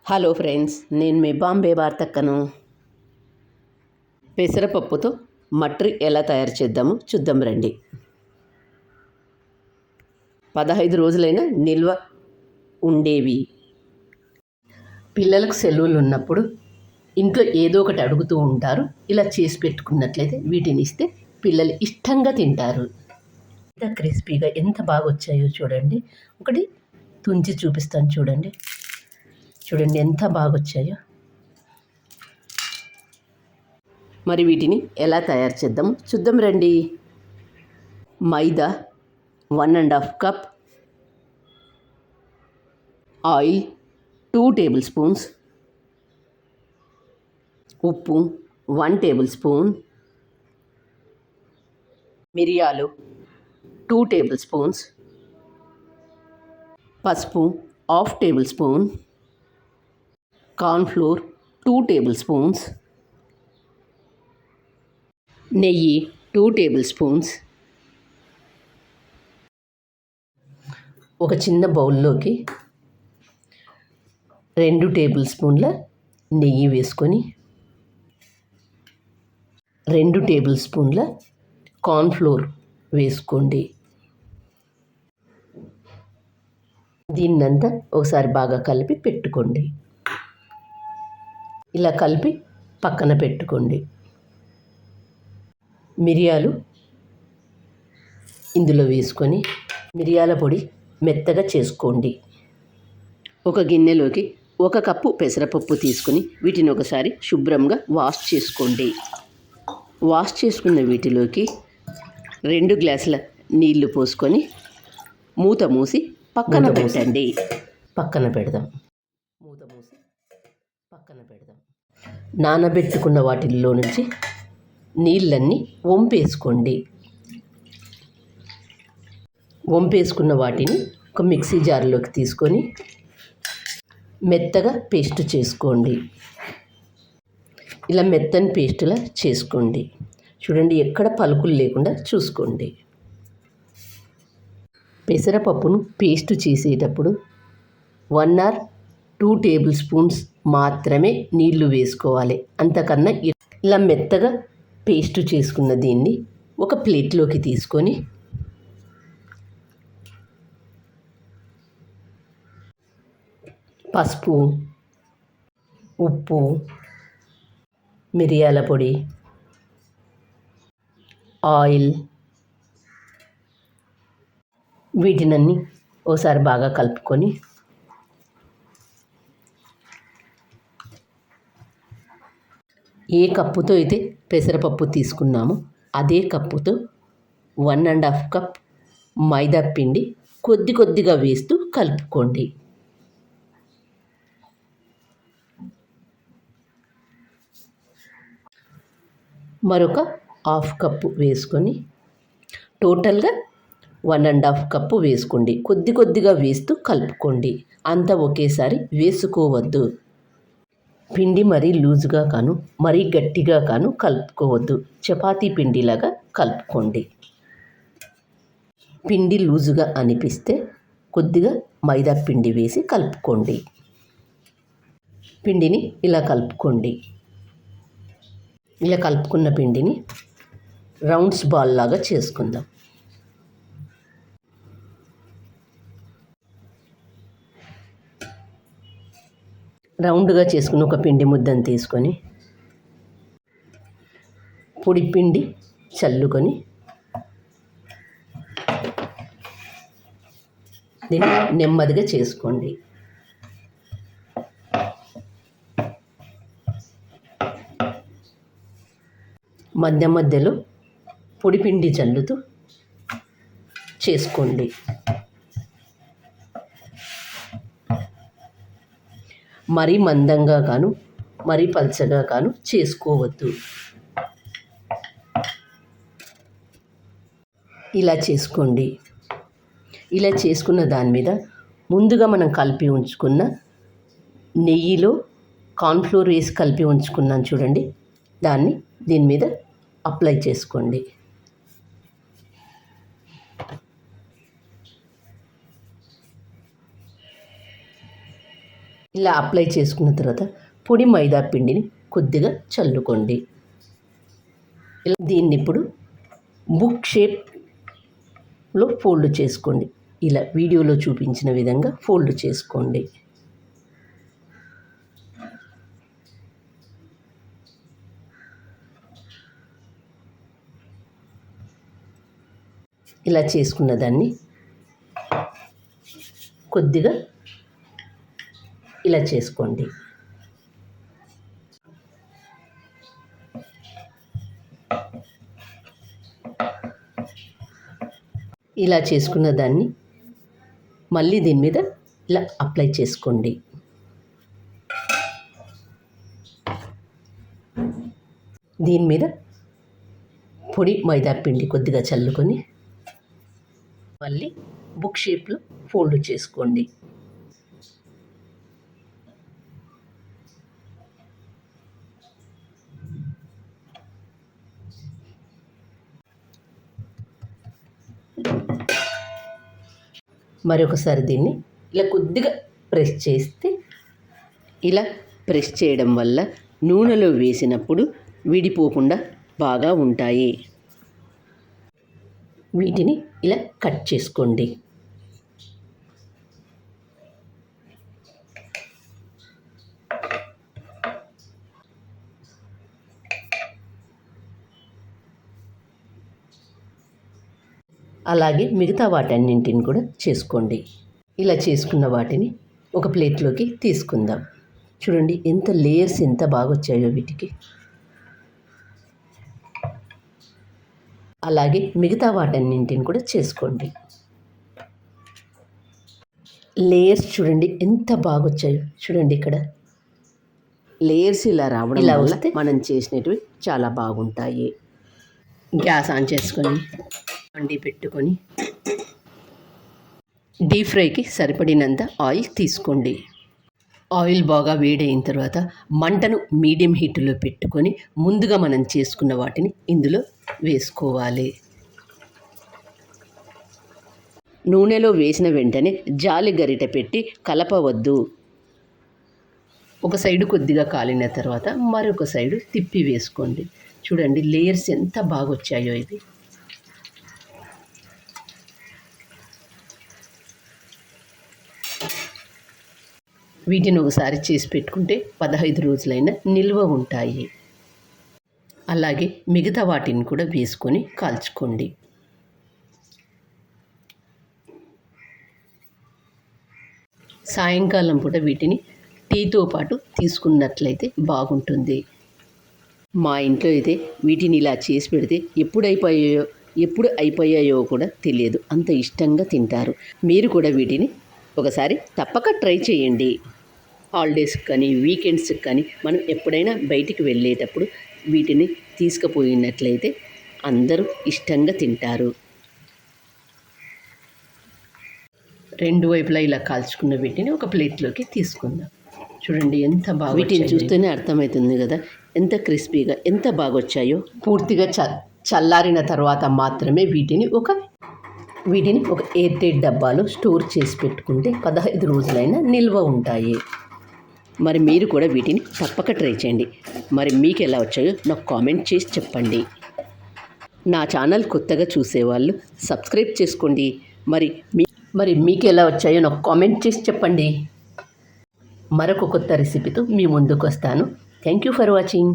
Hello friends, నేను మీ బాంబే వార్తక్కను. పెసరపప్పుతో మట్రి ఎలా తయారు చేద్దామో చూద్దాం రండి. 15 రోజులైనా నిల్వ ఉండేవి. పిల్లలకు సెలవులు ఉన్నప్పుడు ఇంట్లో ఏదో ఒకటి అడుగుతూ ఉంటారు. ఇలా చేసి పెట్టుకున్నట్లయితే వీటిని ఇస్తే పిల్లలు ఇష్టంగా తింటారు. ఎంత క్రిస్పీగా ఎంత బాగా వచ్చాయో చూడండి. ఒకటి తుంచి చూపిస్తాను చూడండి. చూడండి ఎంత బాగా వచ్చాయో. మరి వీటిని ఎలా తయారు చేద్దాము చూద్దాం రండి. మైదా 1½ కప్, ఆయిల్ 2 టేబుల్ స్పూన్స్, ఉప్పు 1 టేబుల్ స్పూన్, మిరియాలు 2 టేబుల్ స్పూన్స్, పసుపు 1/2 table spoon, cornflour 2 table spoons, నెయ్యి 2 టేబుల్ స్పూన్స్. ఒక చిన్న బౌల్లోకి 2 టేబుల్ స్పూన్ల నెయ్యి వేసుకొని 2 టేబుల్ స్పూన్ల కార్న్ఫ్లోర్ వేసుకోండి. దీన్నంతా ఒకసారి బాగా కలిపి పెట్టుకోండి. ఇలా కలిపి పక్కన పెట్టుకోండి. మిరియాలు ఇందులో వేసుకొని మిరియాల పొడి మెత్తగా చేసుకోండి. ఒక గిన్నెలోకి 1 కప్పు పెసరపప్పు తీసుకొని వీటిని ఒకసారి శుభ్రంగా వాష్ చేసుకోండి. వాష్ చేసుకున్న వీటిలోకి 2 గ్లాసుల నీళ్లు పోసుకొని మూత మూసి పక్కన పెట్టండి. పక్కన పెడదాం. మూత మూసి పక్కన పెడదాం. నానబెట్టుకున్న వాటిల్లో నుంచి నీళ్ళన్నీ వంపేసుకోండి. వంపేసుకున్న వాటిని ఒక మిక్సీ జార్లోకి తీసుకొని మెత్తగా పేస్ట్ చేసుకోండి. ఇలా మెత్తని పేస్టులా చేసుకోండి. చూడండి, ఎక్కడ పలుకులు లేకుండా చూసుకోండి. పెసరపప్పును పేస్ట్ చేసేటప్పుడు 1 or 2 టేబుల్ స్పూన్స్ మాత్రమే నీళ్లు వేసుకోవాలి. అంతకన్నా ఇలా మెత్తగా పేస్ట్ చేసుకున్న దీన్ని ఒక ప్లేట్లోకి తీసుకొని పసుపు, ఉప్పు, మిరియాల పొడి, ఆయిల్ వీటినన్నీ ఒకసారి బాగా కలుపుకొని ఏ కప్పుతో అయితే పెసరపప్పు తీసుకున్నామో అదే కప్పుతో 1½ కప్ మైదా పిండి కొద్దిగా వేస్తూ కలుపుకోండి. మరొక 1/2 కప్పు వేసుకొని టోటల్గా 1½ కప్పు వేసుకోండి. కొద్దిగా వేస్తూ కలుపుకోండి. అంతా ఒకేసారి వేసుకోవద్దు. పిండి మరీ లూజుగా కాను మరీ గట్టిగా కాను కలుపుకోవద్దు. చపాతీ పిండిలాగా కలుపుకోండి. పిండి లూజుగా అనిపిస్తే కొద్దిగా మైదా పిండి వేసి కలుపుకోండి. పిండిని ఇలా కలుపుకోండి. ఇలా కలుపుకున్న పిండిని రౌండ్స్ బాల్ లాగా చేసుకుందాం. రౌండ్గా చేసుకుని ఒక పిండి ముద్దను తీసుకొని పొడి పిండి చల్లుకొని దీన్ని నెమ్మదిగా చేసుకోండి. మధ్యలో పొడి పిండి చల్లుతూ చేసుకోండి. మరీ మందంగా కాను మరీ పల్చగా కాను చేసుకోవద్దు. ఇలా చేసుకోండి. ఇలా చేసుకున్న దాని మీద ముందుగా మనం కలిపి ఉంచుకున్న నెయ్యిలో కార్న్ఫ్లోర్ వేసి కలిపి ఉంచుకున్నాను చూడండి, దాన్ని దీని మీద అప్లై చేసుకోండి. ఇలా అప్లై చేసుకున్న తర్వాత పొడి మైదా పిండిని కొద్దిగా చల్లుకోండి. ఇలా దీన్ని ఇప్పుడు బుక్ షేప్లో ఫోల్డ్ చేసుకోండి. ఇలా వీడియోలో చూపించిన విధంగా ఫోల్డ్ చేసుకోండి. ఇలా చేసుకున్న దాన్ని కొద్దిగా ఇలా చేసుకోండి. ఇలా చేసుకున్న దాన్ని మళ్ళీ దీని మీద ఇలా అప్లై చేసుకోండి. దీని మీద పొడి మైదా పిండి కొద్దిగా చల్లుకొని మళ్ళీ బుక్ షేప్లో ఫోల్డ్ చేసుకోండి. మరొకసారి దీన్ని ఇలా కొద్దిగా ప్రెస్ చేస్తే, ఇలా ప్రెస్ చేయడం వల్ల నూనెలో వేసినప్పుడు విడిపోకుండా బాగా ఉంటాయి. వీటిని ఇలా కట్ చేసుకోండి. అలాగే మిగతా వాటన్నింటిని కూడా చేసుకోండి. ఇలా చేసుకున్న వాటిని ఒక ప్లేట్లోకి తీసుకుందాం. చూడండి ఎంత లేయర్స్ ఎంత బాగా వచ్చాయో వీటికి. అలాగే మిగతా వాటన్నింటిని కూడా చేసుకోండి. లేయర్స్ చూడండి ఎంత బాగా వచ్చాయో. చూడండి ఇక్కడ లేయర్స్ ఇలా రావడం ఇలా వస్తే మనం చేసినవి చాలా బాగుంటాయి. గ్యాస్ ఆన్ చేసుకొని అండి పెట్టుకొని డీప్ ఫ్రైకి సరిపడినంత ఆయిల్ తీసుకోండి. ఆయిల్ బాగా వేడైన తర్వాత మంటను మీడియం హీట్లో పెట్టుకొని ముందుగా మనం చేసుకున్న వాటిని ఇందులో వేసుకోవాలి. నూనెలో వేసిన వెంటనే జాలి గరిటె పెట్టి కలపవద్దు. ఒక సైడు కొద్దిగా కాలిన తర్వాత మరొక సైడు తిప్పి వేసుకోండి. చూడండి లేయర్స్ ఎంత బాగా వచ్చాయో ఇది. వీటిని ఒకసారి చేసి పెట్టుకుంటే 15 రోజులైనా నిల్వ ఉంటాయి. అలాగే మిగతా వాటిని కూడా వేసుకొని కాల్చుకోండి. సాయంకాలం పూట వీటిని టీతో పాటు తీసుకున్నట్లయితే బాగుంటుంది. మా ఇంట్లో అయితే వీటిని ఇలా చేసి పెడితే ఎప్పుడు అయిపోయాయో కూడా తెలియదు, అంత ఇష్టంగా తింటారు. మీరు కూడా వీటిని ఒకసారి తప్పక ట్రై చేయండి. హాలిడేస్కి కానీ వీకెండ్స్కి కానీ మనం ఎప్పుడైనా బయటికి వెళ్ళేటప్పుడు వీటిని తీసుకుపోయినట్లయితే అందరూ ఇష్టంగా తింటారు. రెండు వైపులా ఇలా కాల్చుకున్న వీటిని ఒక ప్లేట్లోకి తీసుకుందాం. చూడండి ఎంత బాగా, వీటిని చూస్తేనే అర్థమవుతుంది కదా ఎంత క్రిస్పీగా ఎంత బాగా వచ్చాయో. పూర్తిగా చల్లారిన తర్వాత మాత్రమే వీటిని ఒక ఎయిర్ టైట్ డబ్బాలో స్టోర్ చేసి పెట్టుకుంటే 15 రోజులైనా నిల్వ ఉంటాయి. మరి మీరు కూడా వీటిని తప్పక ట్రై చేయండి. మరి మీకు ఎలా వచ్చాయో నాకు కామెంట్ చేసి చెప్పండి. నా ఛానల్ కొత్తగా చూసేవాళ్ళు సబ్స్క్రైబ్ చేసుకోండి. మరి మీకు ఎలా వచ్చాయో నాకు కామెంట్ చేసి చెప్పండి. మరొక కొత్త రెసిపీతో మీ ముందుకు వస్తాను. Thank you for watching.